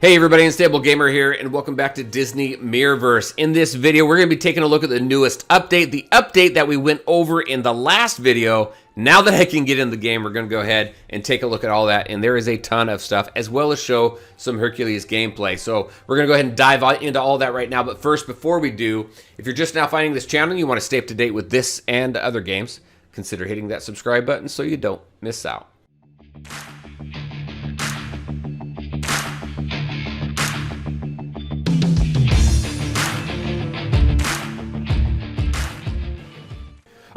Hey everybody, Unstable Gamer here, and welcome back to Disney Mirrorverse. In this video, we're going to be taking a look at the newest update, the update that we went over in the last video. Now that I can get in the game, we're going to go ahead and take a look at all that, and there is a ton of stuff, as well as show some Hercules gameplay. So we're going to go ahead and dive into all that right now, but first, before we do, if you're just now finding this channel and you want to stay up to date with this and other games, consider hitting that subscribe button so you don't miss out.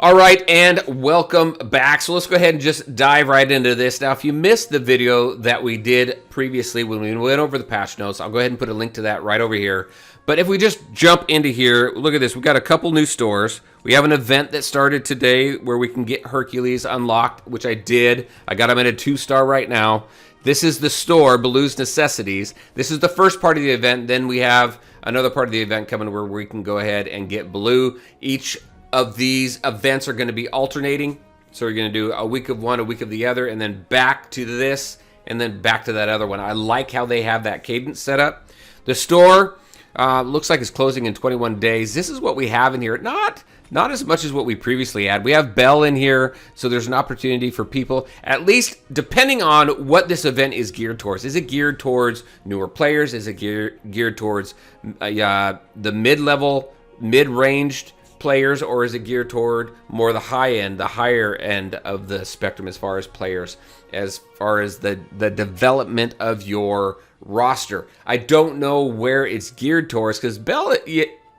All right, and welcome back. So let's go ahead and just dive right into this. Now, if you missed the video that we did previously when we went over the patch notes, I'll go ahead and put a link to that right over here. But if we just jump into here, look at this. We've got a couple new stores. We have an event that started today where we can get Hercules unlocked, which I did. I got him at a 2-star right now. This is the store, Baloo's Necessities. This is the first part of the event. Then we have another part of the event coming where we can go ahead and get Baloo. Each of these events are going to be alternating. So we're going to do a week of one, a week of the other, and then back to this, and then back to that other one. I like how they have that cadence set up. The store looks like it's closing in 21 days. This is what we have in here. Not as much as what we previously had. We have Belle in here, so there's an opportunity for people, at least depending on what this event is geared towards. Is it geared towards newer players? Is it geared towards the mid-level, mid-ranged players, or is it geared toward more the high end, the higher end of the spectrum as far as players, as far as the development of your roster? I don't know where it's geared towards, because Belle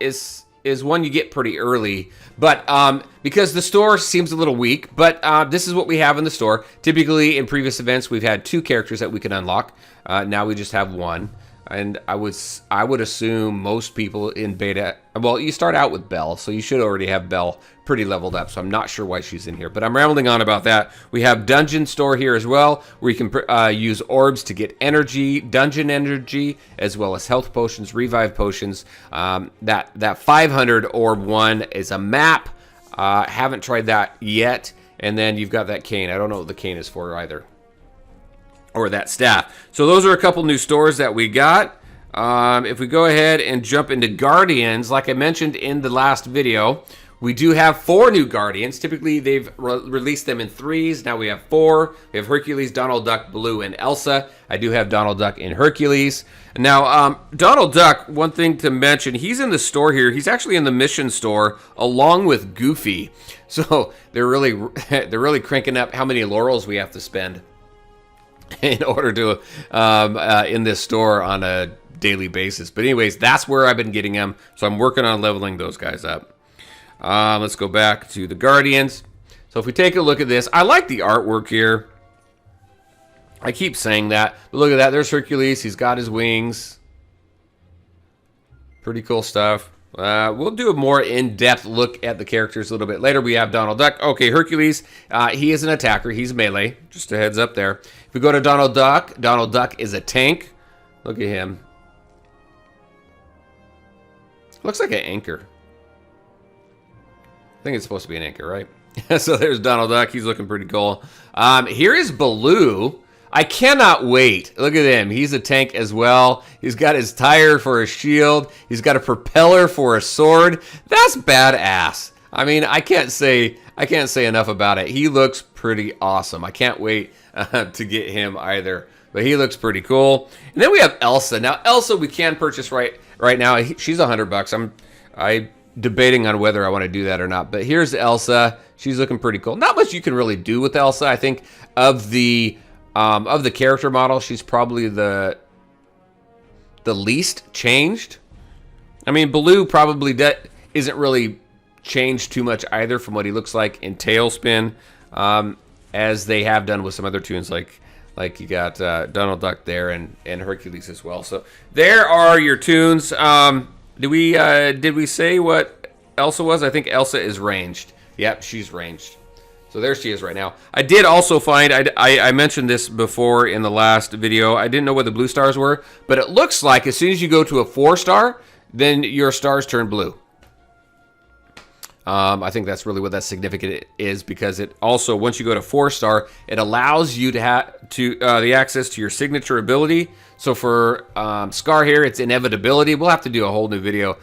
is one you get pretty early, but because the store seems a little weak, but this is what we have in the store. Typically in previous events we've had 2 characters that we can unlock. Now we just have 1. And I would assume most people in beta, well, you start out with Belle, so you should already have Belle pretty leveled up, so I'm not sure why she's in here, but I'm rambling on about that. We have Dungeon Store here as well, where you can use orbs to get energy, dungeon energy, as well as health potions, revive potions. That 500 orb one is a map. Haven't tried that yet. And then you've got that cane. I don't know what the cane is for either, or that staff. So those are a couple new stores that we got. If we go ahead and jump into Guardians, like I mentioned in the last video, we do have 4 new Guardians. Typically they've released them in 3s. Now we have 4. We have Hercules, Donald Duck, Baloo, and Elsa. I do have Donald Duck in Hercules. Now Donald Duck, one thing to mention, he's in the store here. He's actually in the mission store along with Goofy. So they're really cranking up how many laurels we have to spend in order to in this store on a daily basis. But anyways, that's where I've been getting them, so I'm working on leveling those guys up. Let's go back to the Guardians. So if we take a look at this, I like the artwork here. I keep saying that, but look at that. There's Hercules. He's got his wings. Pretty cool stuff. We'll do a more in-depth look at the characters a little bit later. We have Donald Duck. Okay, Hercules, he is an attacker. He's melee. Just a heads up there. If we go to Donald Duck is a tank. Look at him. Looks like an anchor. I think it's supposed to be an anchor, right? So there's Donald Duck. He's looking pretty cool. Here is Baloo. I cannot wait. Look at him. He's a tank as well. He's got his tire for a shield. He's got a propeller for a sword. That's badass. I mean, I can't say enough about it. He looks pretty awesome. I can't wait to get him either. But he looks pretty cool. And then we have Elsa. Now, Elsa we can purchase right now. She's $100. I'm debating on whether I want to do that or not. But here's Elsa. She's looking pretty cool. Not much you can really do with Elsa. I think of the character model, she's probably the least changed. I mean, Baloo probably isn't really changed too much either from what he looks like in Tailspin, as they have done with some other tunes, like you got Donald Duck there and Hercules as well. So there are your tunes. Did we say what Elsa was? I think Elsa is ranged. Yep, she's ranged. So there she is right now. I did also find, I mentioned this before in the last video, I didn't know what the blue stars were, but it looks like as soon as you go to a 4-star, then your stars turn blue. I think that's really what that significant is, because it also, once you go to 4-star, it allows you to have the access to your signature ability. So for Scar here, it's inevitability. We'll have to do a whole new video,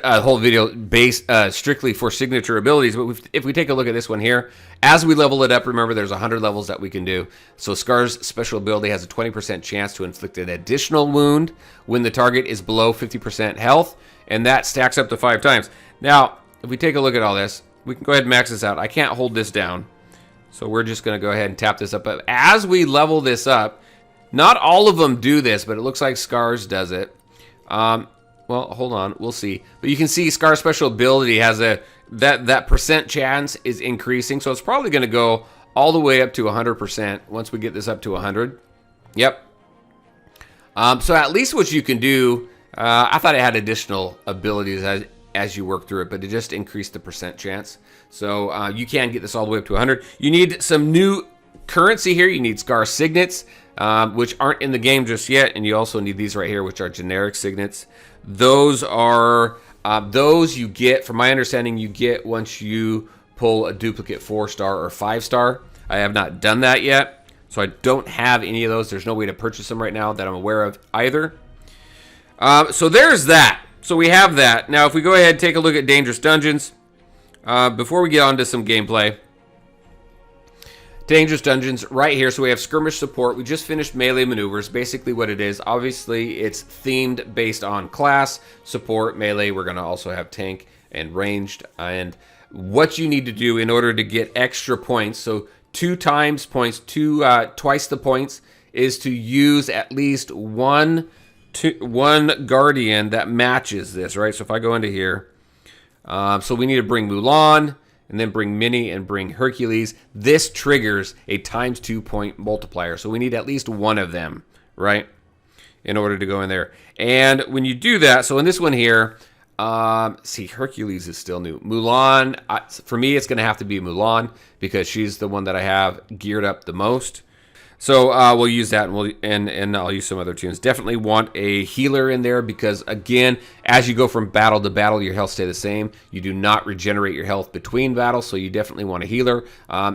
a whole video based strictly for signature abilities. But if we take a look at this one here, as we level it up, remember there's 100 levels that we can do. So Scar's special ability has a 20% chance to inflict an additional wound when the target is below 50% health, and that stacks up to 5 times. Now, if we take a look at all this, we can go ahead and max this out. I can't hold this down, so we're just going to go ahead and tap this up. But as we level this up, not all of them do this, but it looks like Scar's does it. Well, hold on, we'll see. But you can see Scar's special ability has that percent chance is increasing, so it's probably going to go all the way up to 100% once we get this up to 100. Yep. So at least what you can do, I thought it had additional abilities as you work through it, but it just increased the percent chance. So you can get this all the way up to 100. You need some new currency here. You need Scar Signets, which aren't in the game just yet, and you also need these right here, which are generic Signets. Those are those you get, from my understanding, you get once you pull a duplicate 4-star or 5-star. I have not done that yet, so I don't have any of those. There's no way to purchase them right now that I'm aware of either. So there's that. So we have that. Now, if we go ahead and take a look at Dangerous Dungeons, before we get on to some gameplay, Dangerous Dungeons right here. So we have Skirmish Support. We just finished Melee Maneuvers. Basically what it is, obviously it's themed based on class. Support, Melee, we're going to also have Tank and Ranged. And what you need to do in order to get extra points, so 2 times points, twice the points, is to use at least one Guardian that matches this, right? So if I go into here, so we need to bring Mulan, and then bring Minnie and bring Hercules. This triggers a ×2 point multiplier. So we need at least one of them, right, in order to go in there. And when you do that, so in this one here, see, Hercules is still new. Mulan, for me, it's going to have to be Mulan because she's the one that I have geared up the most. So we'll use that, and I'll use some other tunes. Definitely want a healer in there because, again, as you go from battle to battle, your health stay the same. You do not regenerate your health between battles, so you definitely want a healer.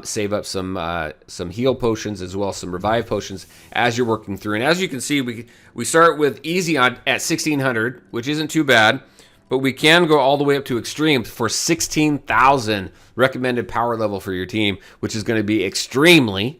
Save up some heal potions as well as some revive potions as you're working through. And as you can see, we start with easy at 1600, which isn't too bad. But we can go all the way up to extreme for 16,000 recommended power level for your team, which is going to be extremely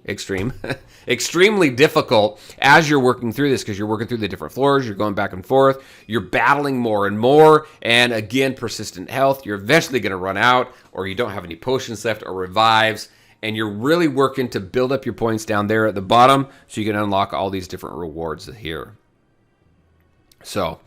difficult as you're working through this because you're working through the different floors, you're going back and forth, you're battling more and more, and again, persistent health. You're eventually going to run out, or you don't have any potions left or revives, and you're really working to build up your points down there at the bottom so you can unlock all these different rewards here. So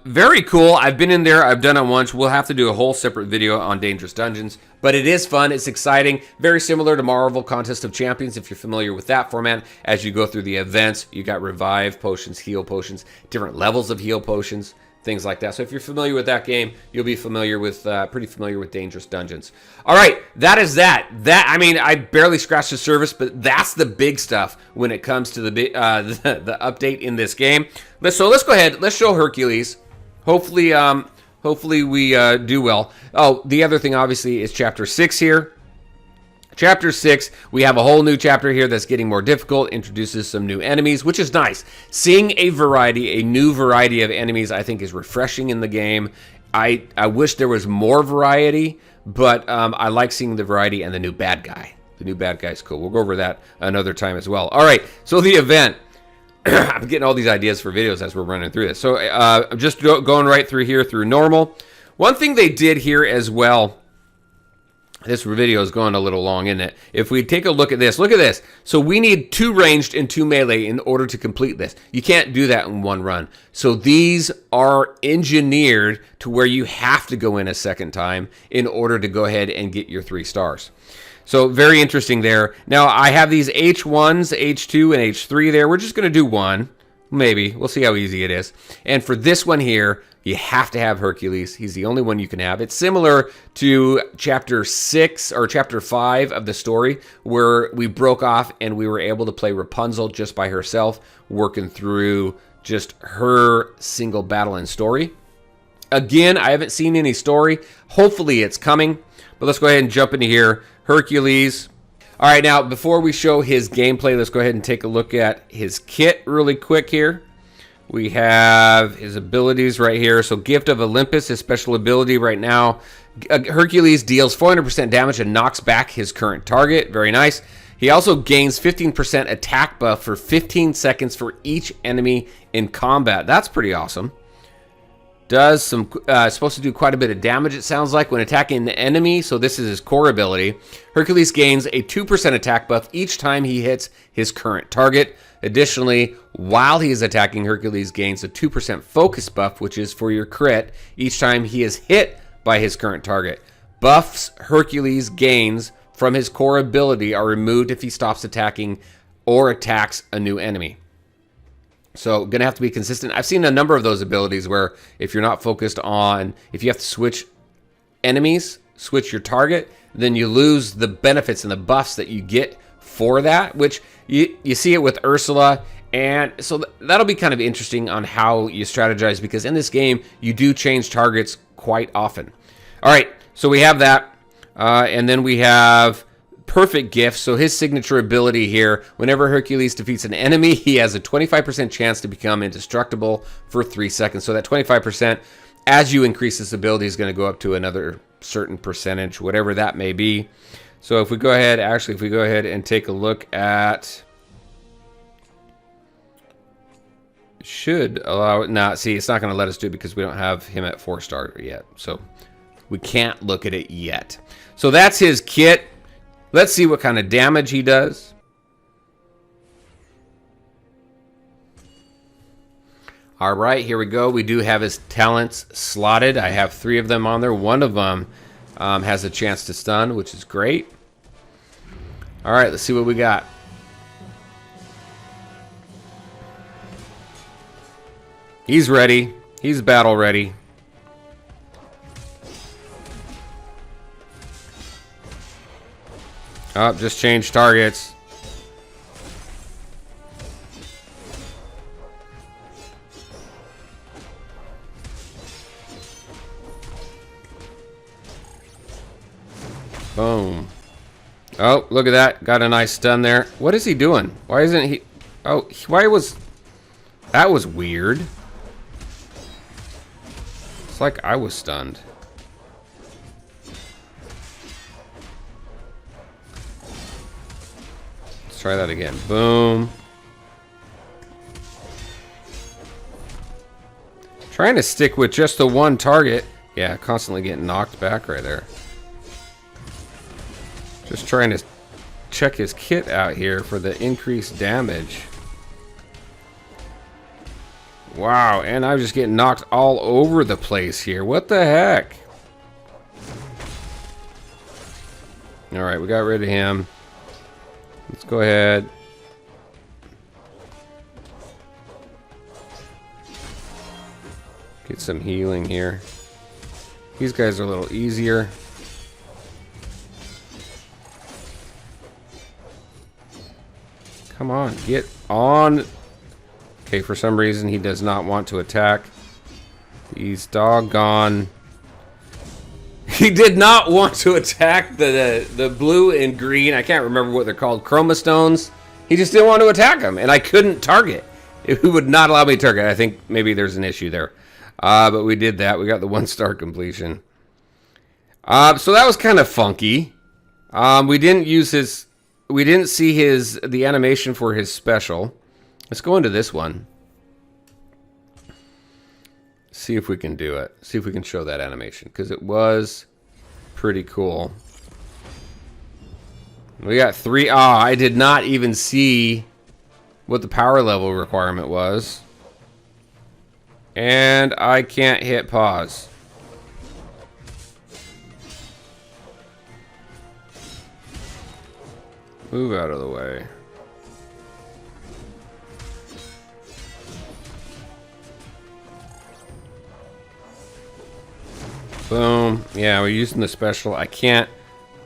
very cool. I've been in there. I've done it once. We'll have to do a whole separate video on Dangerous Dungeons, but it is fun. It's exciting. Very similar to Marvel Contest of Champions, if you're familiar with that format. As you go through the events, you got revive potions, heal potions, different levels of heal potions, things like that. So if you're familiar with that game, you'll be familiar with, pretty familiar with Dangerous Dungeons. All right, that is that. I mean, I barely scratched the surface, but that's the big stuff when it comes to the update in this game. So let's go ahead. Let's show Hercules. Hopefully we do well. Oh, the other thing, obviously, is Chapter 6 here. Chapter 6, we have a whole new chapter here that's getting more difficult, introduces some new enemies, which is nice. Seeing a new variety of enemies, I think is refreshing in the game. I wish there was more variety, but I like seeing the variety and the new bad guy. The new bad guy is cool. We'll go over that another time as well. All right, so the event. I'm getting all these ideas for videos as we're running through this. So I'm just going right through here through normal. One thing they did here as well, this video is going a little long, isn't it? If we take a look at this, look at this. So we need 2 ranged and 2 melee in order to complete this. You can't do that in one run. So these are engineered to where you have to go in a second time in order to go ahead and get your 3 stars. So very interesting there. Now I have these H1s, H2, and H3 there. We're just going to do one. Maybe. We'll see how easy it is. And for this one here, you have to have Hercules. He's the only one you can have. It's similar to Chapter 6 or Chapter 5 of the story where we broke off and we were able to play Rapunzel just by herself, working through just her single battle and story. Again, I haven't seen any story. Hopefully it's coming. But let's go ahead and jump into here. Hercules. All right, now before we show his gameplay, let's go ahead and take a look at his kit really quick here. We have his abilities right here. So Gift of Olympus, his special ability right now. Hercules deals 400% damage and knocks back his current target. Very nice. He also gains 15% attack buff for 15 seconds for each enemy in combat. That's pretty awesome. Does some supposed to do quite a bit of damage, it sounds like, when attacking the enemy. So this is his core ability. Hercules gains a 2% attack buff each time he hits his current target. Additionally, while he is attacking, Hercules gains a 2% focus buff, which is for your crit, each time he is hit by his current target. Buffs Hercules gains from his core ability are removed if he stops attacking or attacks a new enemy. So going to have to be consistent. I've seen a number of those abilities where if you're not focused on, if you have to switch enemies, switch your target, then you lose the benefits and the buffs that you get for that, which you see it with Ursula. And so that'll be kind of interesting on how you strategize, because in this game, you do change targets quite often. All right, so we have that. And then we have Perfect Gift. So his signature ability here, whenever Hercules defeats an enemy, he has a 25% chance to become indestructible for 3 seconds. So that 25%, as you increase this ability, is going to go up to another certain percentage, whatever that may be. So if we go ahead, if we go ahead and take a look at, should allow it. Nah, see, it's not going to let us do it because we don't have him at 4-star yet. So we can't look at it yet. So that's his kit. Let's see what kind of damage he does. All right, here we go. We do have his talents slotted. I have 3 of them on there. One of them has a chance to stun, which is great. All right, let's see what we got. He's ready. He's battle ready. Oh, just change targets. Boom. Oh, look at that. Got a nice stun there. What is he doing? Why isn't he... Oh, why was... That was weird. It's like I was stunned. Let's try that again. Boom. Trying to stick with just the one target. Yeah, constantly getting knocked back right there. Just trying to check his kit out here for the increased damage. Wow, and I'm just getting knocked all over the place here. What the heck? Alright, we got rid of him. Let's go ahead. Get some healing here. These guys are a little easier. Come on, get on. Okay, for some reason he does not want to attack. He's doggone. He did not want to attack the blue and green. I can't remember what they're called. Chromostones. He just didn't want to attack them, and I couldn't target. It would not allow me to target. I think maybe there's an issue there. But we did that. We got the 1-star completion. So that was kind of funky. We didn't use his. We didn't see the animation for his special. Let's go into this one. See if we can do it. See if we can show that animation, because it was pretty cool. We got 3. I did not even see what the power level requirement was. And I can't hit pause. Move out of the way. Boom. Yeah, we're using the special. I can't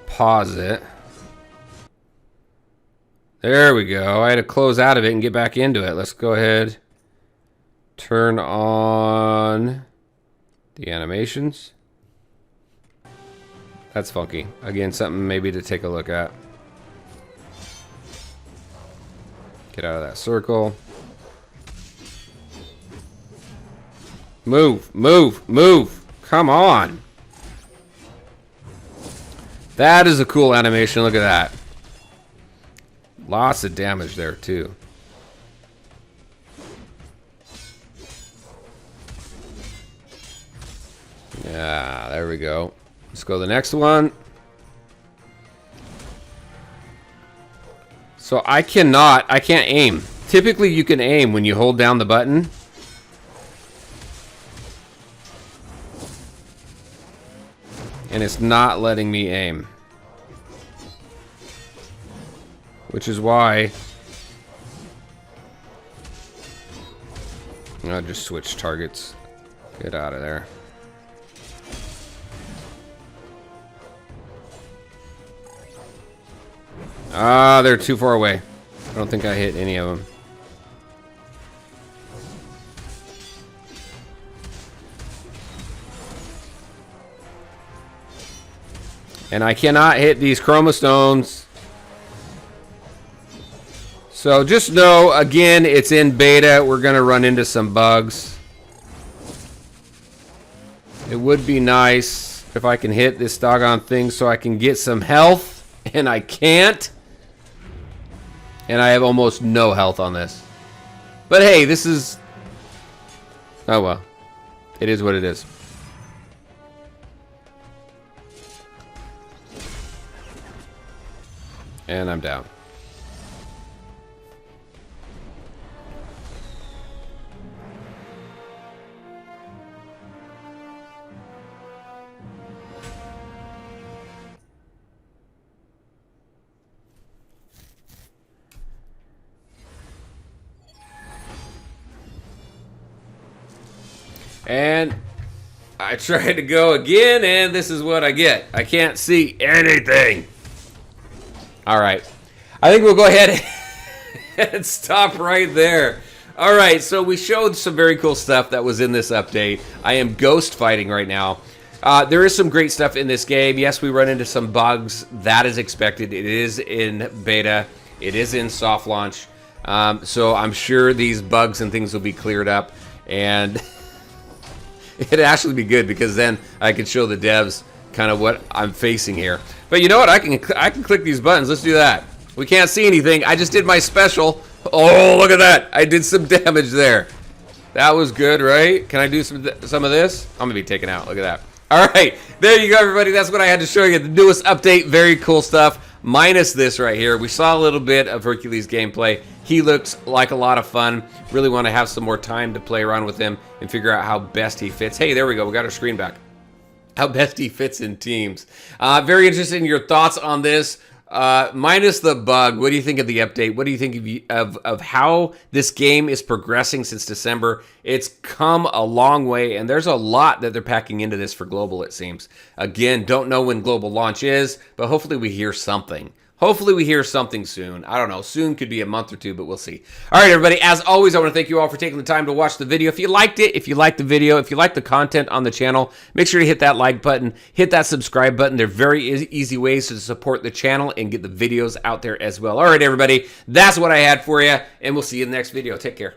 pause it. There we go. I had to close out of it and get back into it. Let's go ahead. Turn on The animations. That's funky. Again, something maybe to take a look at. Get out of that circle. Move, move, move. Come on. That is a cool animation. Look at that. Lots of damage there, too. Yeah, there we go. Let's go to the next one. So I can't aim. Typically you can aim when you hold down the button. And it's not letting me aim. Which is why I'll just switch targets. Get out of there. Ah, they're too far away. I don't think I hit any of them. And I cannot hit these chromostones. So just know, again, it's in beta. We're going to run into some bugs. It would be nice if I can hit this doggone thing so I can get some health. And I can't. And I have almost no health on this. But hey, this is... Oh well. It is what it is. And I'm down. And I tried to go again, and this is what I get. I can't see anything. All right. I think we'll go ahead and stop right there. All right, so we showed some very cool stuff that was in this update. I am ghost fighting right now. There is some great stuff in this game. Yes, we run into some bugs. That is expected. It is in beta. It is in soft launch. So I'm sure these bugs and things will be cleared up. And... it'd actually be good because then I could show the devs kind of what I'm facing here. But you know what? I can click these buttons. Let's do that. We can't see anything. I just did my special. Oh, look at that. I did some damage there. That was good, right? Can I do some of this? I'm going to be taken out. Look at that. All right. There you go, everybody. That's what I had to show you. The newest update. Very cool stuff. Minus this right here. We saw a little bit of Hercules gameplay. He looks like a lot of fun. Really want to have some more time to play around with him and figure out how best he fits. Hey, there we go. We got our screen back. How best he fits in teams. Very interested in your thoughts on this. Minus the bug, what do you think of the update? What do you think of how this game is progressing since December? It's come a long way, and there's a lot that they're packing into this for global, it seems. Again, don't know when global launch is, but hopefully we hear something. Hopefully we hear something soon. I don't know. Soon could be a month or two, but we'll see. All right, everybody. As always, I want to thank you all for taking the time to watch the video. If you liked it, if you liked the video, if you liked the content on the channel, make sure to hit that like button, hit that subscribe button. They're very easy ways to support the channel and get the videos out there as well. All right, everybody. That's what I had for you, and we'll see you in the next video. Take care.